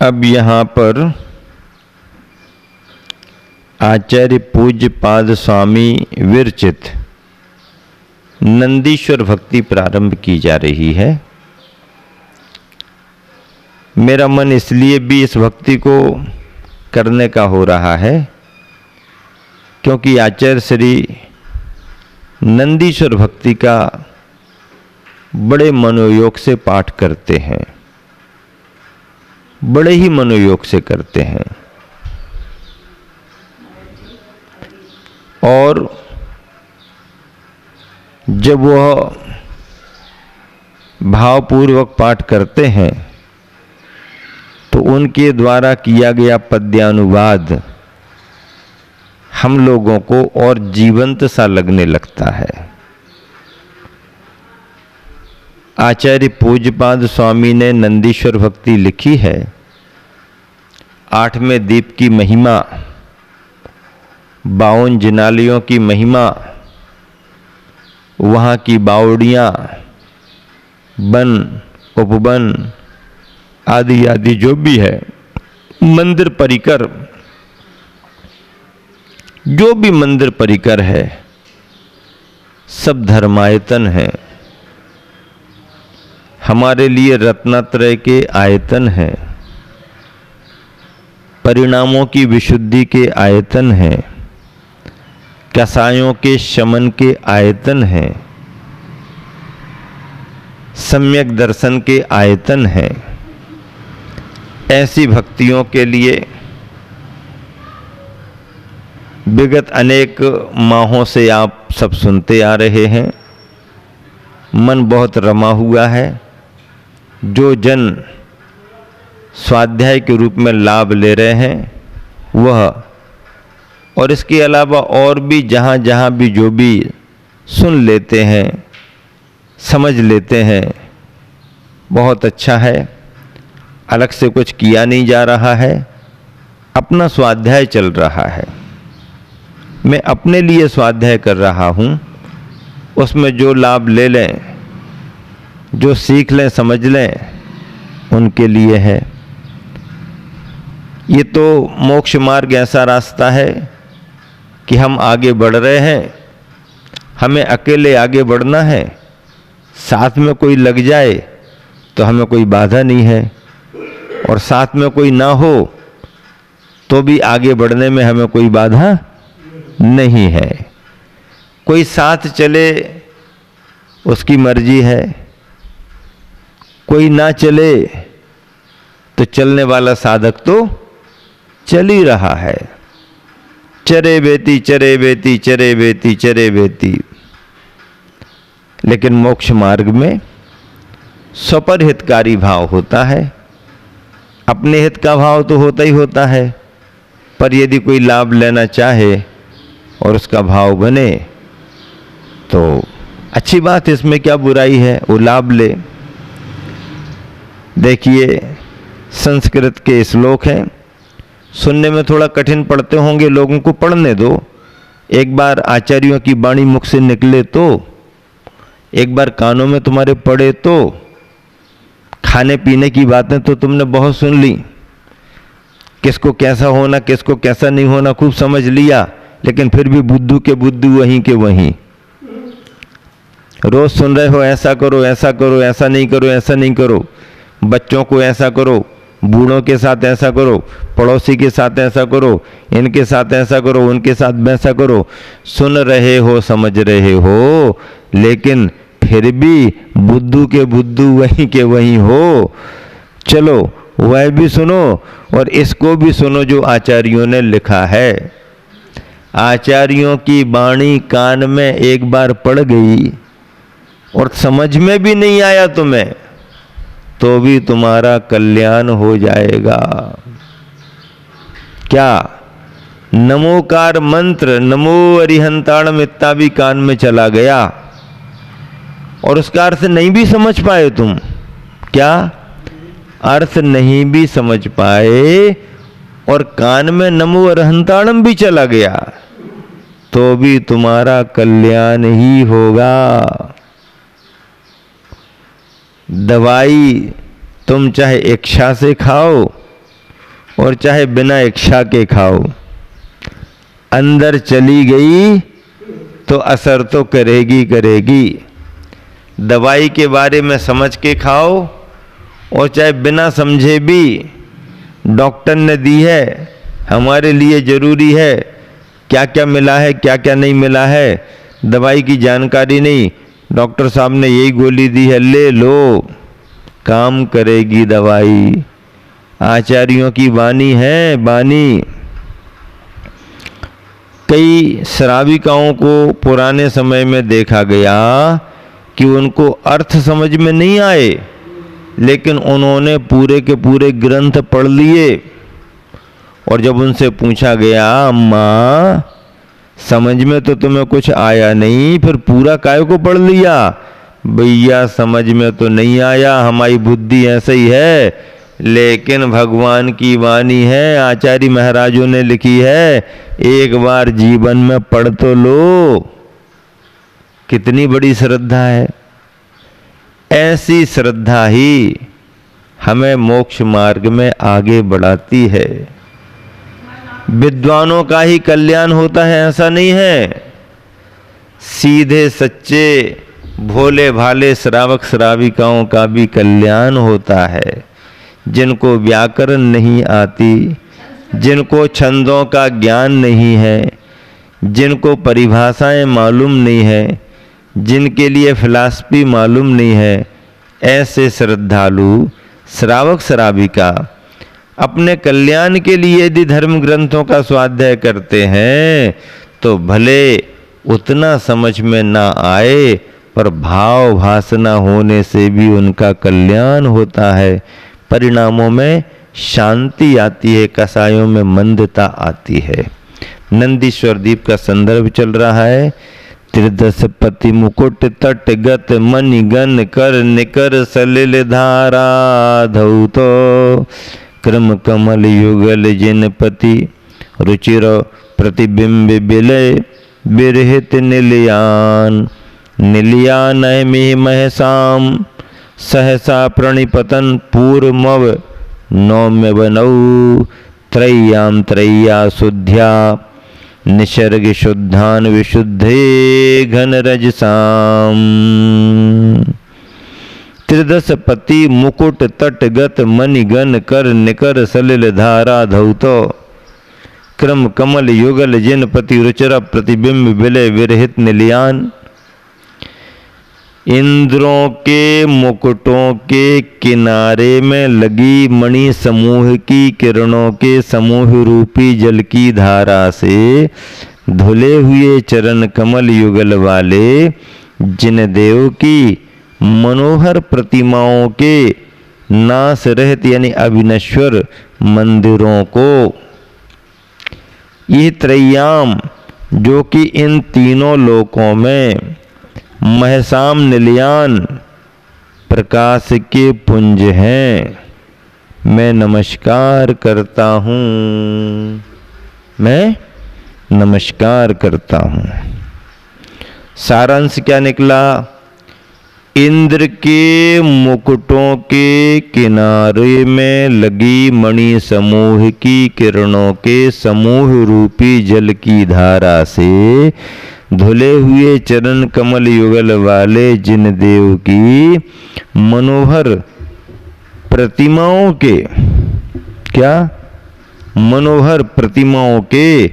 अब यहाँ पर आचार्य पूज्य पाद स्वामी विरचित नंदीश्वर भक्ति प्रारंभ की जा रही है। मेरा मन इसलिए भी इस भक्ति को करने का हो रहा है क्योंकि आचार्य श्री नंदीश्वर भक्ति का बड़े मनोयोग से पाठ करते हैं, बड़े ही मनोयोग से करते हैं। और जब वह भावपूर्वक पाठ करते हैं तो उनके द्वारा किया गया पद्यानुवाद हम लोगों को और जीवंत सा लगने लगता है। आचार्य पूज्यपाद स्वामी ने नंदीश्वर भक्ति लिखी है। 8वें दीप की महिमा, 52 जिनालियों की महिमा, वहाँ की बावड़ियाँ, वन उपवन आदि आदि जो भी है, मंदिर परिकर, जो भी मंदिर परिकर है, सब धर्मायतन है। हमारे लिए रत्नत्रय के आयतन है, परिणामों की विशुद्धि के आयतन है, कसायों के शमन के आयतन है, सम्यक दर्शन के आयतन है। ऐसी भक्तियों के लिए विगत अनेक माहों से आप सब सुनते आ रहे हैं। मन बहुत रमा हुआ है। जो जन स्वाध्याय के रूप में लाभ ले रहे हैं वह, और इसके अलावा और भी जहाँ जहाँ भी जो भी सुन लेते हैं, समझ लेते हैं, बहुत अच्छा है। अलग से कुछ किया नहीं जा रहा है, अपना स्वाध्याय चल रहा है। मैं अपने लिए स्वाध्याय कर रहा हूँ, उसमें जो लाभ ले लें, जो सीख लें, समझ लें, उनके लिए है। ये तो मोक्ष मार्ग ऐसा रास्ता है कि हम आगे बढ़ रहे हैं, हमें अकेले आगे बढ़ना है, साथ में कोई लग जाए तो हमें कोई बाधा नहीं है, और साथ में कोई ना हो तो भी आगे बढ़ने में हमें कोई बाधा नहीं है। कोई साथ चले उसकी मर्जी है, कोई ना चले तो चलने वाला साधक तो चल ही रहा है। चरे बेती चरे बेती चरे बेती चरे बेती। लेकिन मोक्ष मार्ग में स्वपर हितकारी भाव होता है। अपने हित का भाव तो होता ही होता है, पर यदि कोई लाभ लेना चाहे और उसका भाव बने तो अच्छी बात, इसमें क्या बुराई है, वो लाभ ले। देखिए, संस्कृत के श्लोक हैं, सुनने में थोड़ा कठिन पड़ते होंगे, लोगों को पढ़ने दो। एक बार आचार्यों की वाणी मुख से निकले तो, एक बार कानों में तुम्हारे पड़े तो, खाने पीने की बातें तो तुमने बहुत सुन ली, किसको कैसा होना, किसको कैसा नहीं होना खूब समझ लिया, लेकिन फिर भी बुद्धू के बुद्धू वहीं के वहीं। रोज सुन रहे हो ऐसा करो, ऐसा करो, ऐसा नहीं करो, ऐसा नहीं करो, बच्चों को ऐसा करो, बूढ़ों के साथ ऐसा करो, पड़ोसी के साथ ऐसा करो, इनके साथ ऐसा करो, उनके साथ वैसा करो। सुन रहे हो, समझ रहे हो, लेकिन फिर भी बुद्धू के बुद्धू वहीं के वहीं हो। चलो वह भी सुनो और इसको भी सुनो जो आचार्यों ने लिखा है। आचार्यों की वाणी कान में एक बार पड़ गई और समझ में भी नहीं आया तुम्हें, तो भी तुम्हारा कल्याण हो जाएगा। क्या? नमोकार मंत्र, नमो अरिहंताणम, इतना भी कान में चला गया और उसका अर्थ नहीं भी समझ पाए तुम। क्या? अर्थ नहीं भी समझ पाए और कान में नमो अरिहंताणम भी चला गया, तो भी तुम्हारा कल्याण ही होगा। दवाई तुम चाहे इच्छा से खाओ और चाहे बिना इच्छा के खाओ, अंदर चली गई तो असर तो करेगी करेगी। दवाई के बारे में समझ के खाओ और चाहे बिना समझे भी, डॉक्टर ने दी है, हमारे लिए ज़रूरी है, क्या क्या मिला है क्या क्या नहीं मिला है, दवाई की जानकारी नहीं, डॉक्टर साहब ने यही गोली दी है, ले लो, काम करेगी दवाई। आचार्यों की वाणी है, वाणी। कई श्राविकाओं को पुराने समय में देखा गया कि उनको अर्थ समझ में नहीं आए, लेकिन उन्होंने पूरे के पूरे ग्रंथ पढ़ लिए। और जब उनसे पूछा गया, अम्मा समझ में तो तुम्हें कुछ आया नहीं, फिर पूरा काय को पढ़ लिया? भैया समझ में तो नहीं आया, हमारी बुद्धि ऐसे ही है, लेकिन भगवान की वाणी है, आचार्य महाराजों ने लिखी है, एक बार जीवन में पढ़ तो लो। कितनी बड़ी श्रद्धा है। ऐसी श्रद्धा ही हमें मोक्ष मार्ग में आगे बढ़ाती है। विद्वानों का ही कल्याण होता है ऐसा नहीं है, सीधे सच्चे भोले भाले श्रावक श्राविकाओं का भी कल्याण होता है। जिनको व्याकरण नहीं आती, जिनको छंदों का ज्ञान नहीं है, जिनको परिभाषाएं मालूम नहीं है, जिनके लिए फिलॉसफी मालूम नहीं है, ऐसे श्रद्धालु श्रावक श्राविका अपने कल्याण के लिए यदि धर्म ग्रंथों का स्वाध्याय करते हैं तो भले उतना समझ में ना आए, पर भाव भासना होने से भी उनका कल्याण होता है। परिणामों में शांति आती है, कसायों में मंदता आती है। नंदीश्वर दीप का संदर्भ चल रहा है। त्रिदश पति मुकुट तट गत मणि गन कर निकर सलिल धारा धौतो क्रम कमल युगल जिन पति रुचिर प्रतिबिंब बिलय बिरहित निलयान निलयान में महसाम सहसा प्रणिपतन पूर्वमव नौम्य बनऊ त्रय्याम त्रय्या शुद्ध्या निसर्ग शुद्धान विशुद्धे घन रजसाम। त्रिदश पति मुकुट तटगत मणि गन कर निकर सलिल धारा धौतो क्रम कमल युगल जिन पति रुचिर प्रतिबिंब विलय विरहित निलयान। इंद्रों के मुकुटों के किनारे में लगी मणि समूह की किरणों के समूह रूपी जल की धारा से धुले हुए चरण कमल युगल वाले जिन देव की मनोहर प्रतिमाओं के नाश रहित यानी अविनश्वर मंदिरों को, ये त्रय्याम जो कि इन तीनों लोकों में महसाम निलयान प्रकाश के पुंज हैं, मैं नमस्कार करता हूँ, मैं नमस्कार करता हूँ। सारांश क्या निकला? इंद्र के मुकुटों के किनारे में लगी मणि समूह की किरणों के समूह रूपी जल की धारा से धुले हुए चरण कमल युगल वाले जिन देव की मनोहर प्रतिमाओं के, क्या मनोहर प्रतिमाओं के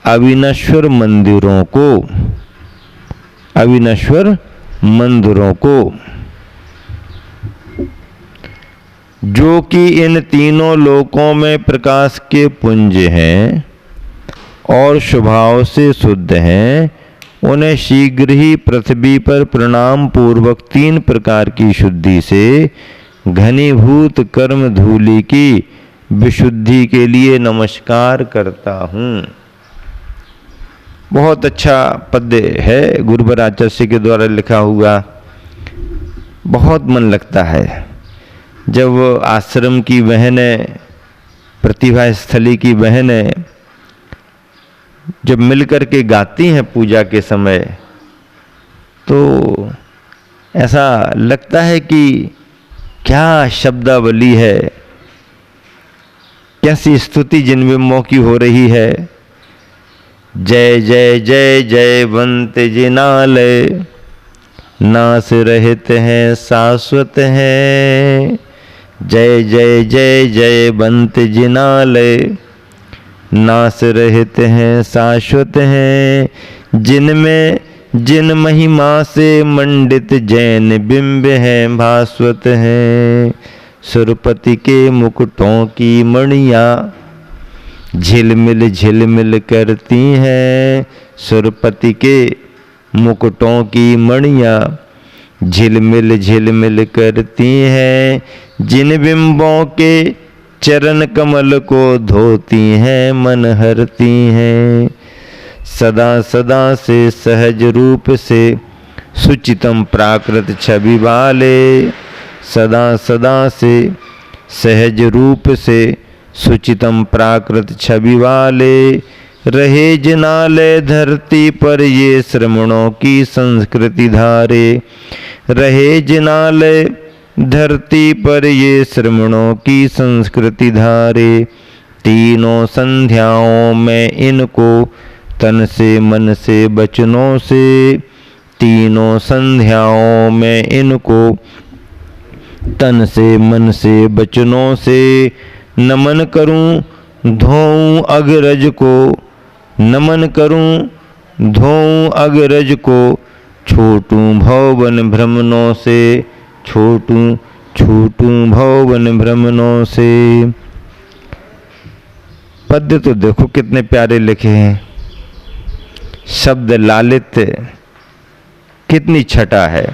अविनश्वर मंदिरों को, अविनश्वर मंदिरों को, जो कि इन तीनों लोकों में प्रकाश के पुंज हैं और स्वभाव से शुद्ध हैं, उन्हें शीघ्र ही पृथ्वी पर प्रणाम पूर्वक 3 प्रकार की शुद्धि से घनीभूत कर्म धूलि की विशुद्धि के लिए नमस्कार करता हूँ। बहुत अच्छा पद्य है, गुरुवर आचार्य के द्वारा लिखा हुआ, बहुत मन लगता है। जब आश्रम की बहनें, प्रतिभा स्थली की बहनें जब मिलकर के गाती हैं पूजा के समय, तो ऐसा लगता है कि क्या शब्दावली है, कैसी स्तुति जिन बिंबों की हो रही है। जय जय जय जय बंत जिनालय, नास रहित हैं शाश्वत हैं। जय जय जय जय बंत जिनालय, नास रहित हैं शाश्वत हैं। जिनमें जिन महिमा से मंडित जैन बिंब हैं भास्वत हैं। सुरपति के मुकुटों की मणियाँ झिलमिल करती हैं। सुरपति के मुकुटों की मणियाँ झिलमिल करती हैं। जिन बिंबों के चरण कमल को धोती हैं मन हरती हैं। सदा सदा से सहज रूप से सुचितम प्राकृत छवि वाले, सदा सदा से सहज रूप से सुचितम प्राकृत छवि वाले। रहे जिनालय धरती पर ये श्रमणों की संस्कृति धारे। रहे जिनालय धरती पर ये श्रमणों की संस्कृति धारे। तीनों संध्याओं में इनको तन से मन से वचनों से, तीनों संध्याओं में इनको तन से मन से वचनों से नमन करूं धोऊं अग्रज को। नमन करूं धोऊं अग्रज को, छोटूं भवन भ्रमणों से, छूटूं भवन भ्रमणों से। पद्य तो देखो कितने प्यारे लिखे हैं, शब्द लालित्य कितनी छटा है।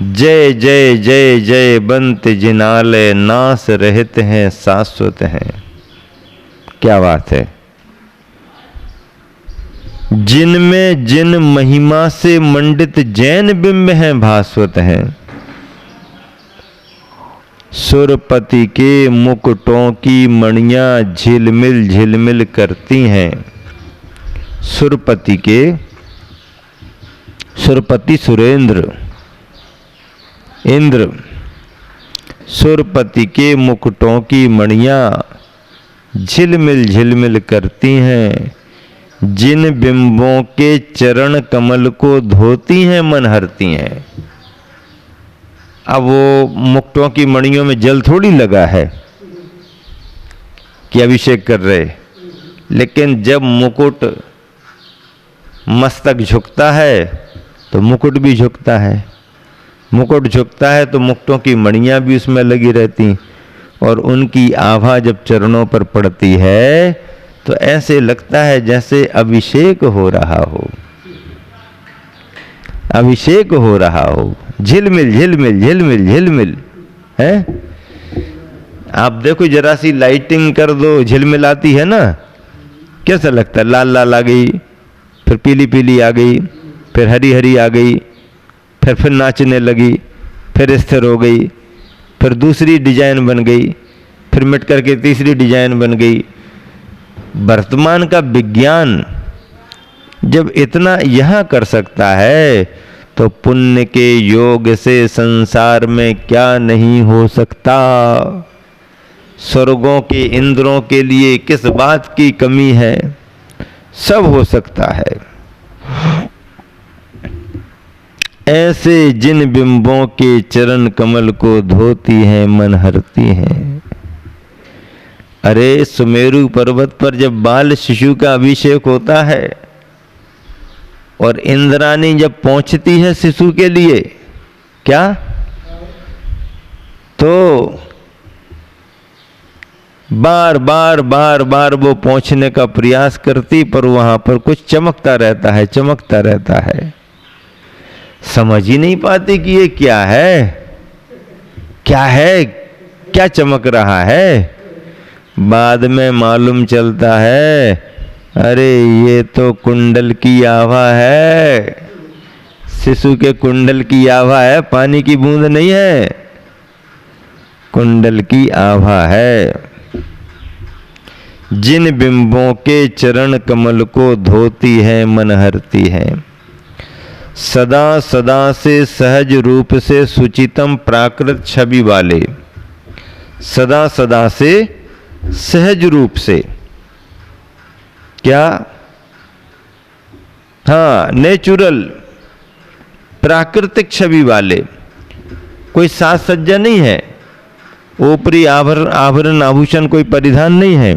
जय जय जय जय बंत जिनालय, नास रहित हैं शाश्वत हैं। क्या बात है। जिनमें जिन महिमा से मंडित जैन बिंब हैं भास्वत हैं। सुरपति के मुकुटों की मणियां झिलमिल करती हैं। सुरपति सुरेंद्र इंद्र, सुरपति के मुकुटों की मणियां झिलमिल करती हैं। जिन बिंबों के चरण कमल को धोती हैं मन हरती हैं। अब वो मुकुटों की मणियों में जल थोड़ी लगा है कि अभिषेक कर रहे, लेकिन जब मुकुट मस्तक झुकता है तो मुकुट भी झुकता है। मुकुट झुकता है तो मुकुटों की मणियां भी उसमें लगी रहती, और उनकी आभा जब चरणों पर पड़ती है तो ऐसे लगता है जैसे अभिषेक हो रहा हो, अभिषेक हो रहा हो। झिलमिल है। आप देखो जरा सी लाइटिंग कर दो, झिलमिलाती है ना, कैसा लगता है। लाल लाल आ गई, फिर पीली पीली आ गई, फिर हरी हरी आ गई, फिर नाचने लगी, फिर स्थिर हो गई, फिर दूसरी डिजाइन बन गई, फिर मिट करके तीसरी डिजाइन बन गई। वर्तमान का विज्ञान जब इतना यह कर सकता है तो पुण्य के योग से संसार में क्या नहीं हो सकता। स्वर्गों के इंद्रों के लिए किस बात की कमी है, सब हो सकता है। ऐसे जिन बिंबों के चरण कमल को धोती हैं मन हरती हैं। अरे सुमेरु पर्वत पर जब बाल शिशु का अभिषेक होता है और इंद्राणी जब पहुंचती है शिशु के लिए, क्या तो बार बार वो पहुंचने का प्रयास करती, पर वहां पर कुछ चमकता रहता है। समझ ही नहीं पाती कि ये क्या है, क्या चमक रहा है। बाद में मालूम चलता है, अरे ये तो कुंडल की आभा है, शिशु के कुंडल की आभा है, पानी की बूंद नहीं है, कुंडल की आभा है। जिन बिंबों के चरण कमल को धोती है मन हरती है। सदा सदा से सहज रूप से सुचितम प्राकृत छवि वाले, सदा सदा से सहज रूप से, क्या, हाँ, नेचुरल, प्राकृतिक छवि वाले, कोई साज सज्जा नहीं है, ऊपरी आभरण आभूषण कोई परिधान नहीं है।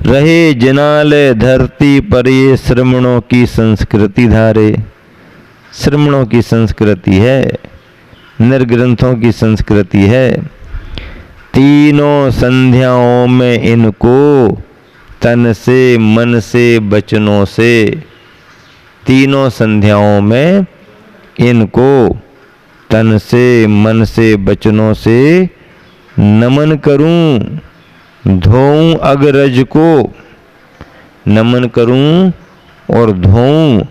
रहे जिनालय धरती पर ये श्रमणों की संस्कृति धारे। श्रमणों की संस्कृति है, निर्ग्रंथों की संस्कृति है। तीनों संध्याओं में इनको तन से, मन से, वचनों से, तीनों संध्याओं में इनको तन से, मन से, वचनों से नमन करूं, धोऊं अग्रज को, नमन करूं और धोऊं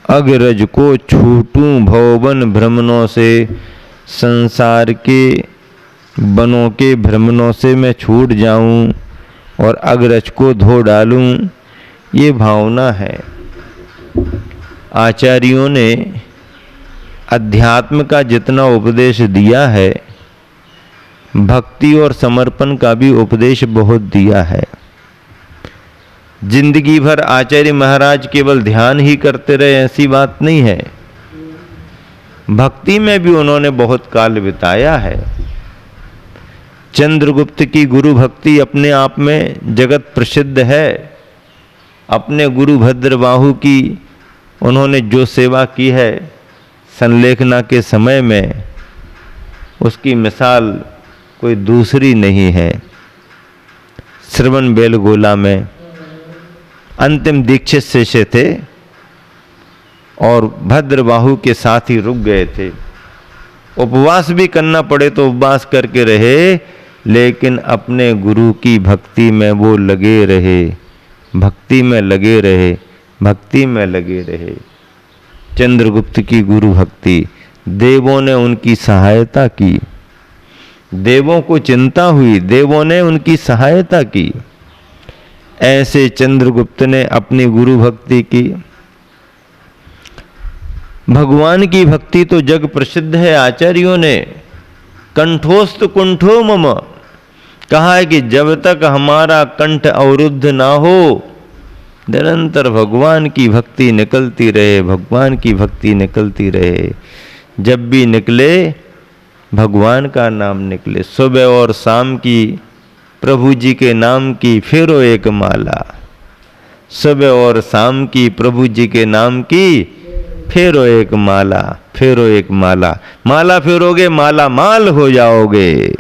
अग्रज को, छूटूं भववन भ्रमणों से, संसार के बनों के भ्रमणों से मैं छूट जाऊं और अग्रज को धो डालूं। ये भावना है। आचार्यों ने अध्यात्म का जितना उपदेश दिया है, भक्ति और समर्पण का भी उपदेश बहुत दिया है। जिंदगी भर आचार्य महाराज केवल ध्यान ही करते रहे ऐसी बात नहीं है। भक्ति में भी उन्होंने बहुत काल बिताया है। चंद्रगुप्त की गुरु भक्ति अपने आप में जगत प्रसिद्ध है। अपने गुरु भद्रबाहु की उन्होंने जो सेवा की है संलेखना के समय में, उसकी मिसाल कोई दूसरी नहीं है। श्रवण बेलगोला में अंतिम दीक्षित शिष्य थे और भद्रबाहु के साथ ही रुक गए थे। उपवास भी करना पड़े तो उपवास करके रहे, लेकिन अपने गुरु की भक्ति में वो लगे रहे, भक्ति में लगे रहे, भक्ति में लगे रहे। चंद्रगुप्त की गुरु भक्ति, देवों ने उनकी सहायता की, देवों को चिंता हुई, देवों ने उनकी सहायता की। ऐसे चंद्रगुप्त ने अपनी गुरु भक्ति की। भगवान की भक्ति तो जग प्रसिद्ध है। आचार्यों ने कंठोस्त कुंठो मम कहा है कि जब तक हमारा कंठ अवरुद्ध ना हो, निरंतर भगवान की भक्ति निकलती रहे, भगवान की भक्ति निकलती रहे। जब भी निकले भगवान का नाम निकले। सुबह और शाम की प्रभु जी के नाम की फेरो एक माला, सुबह और शाम की प्रभु जी के नाम की फेरो एक माला, फेरो एक माला। माला फेरोगे माला माल हो जाओगे।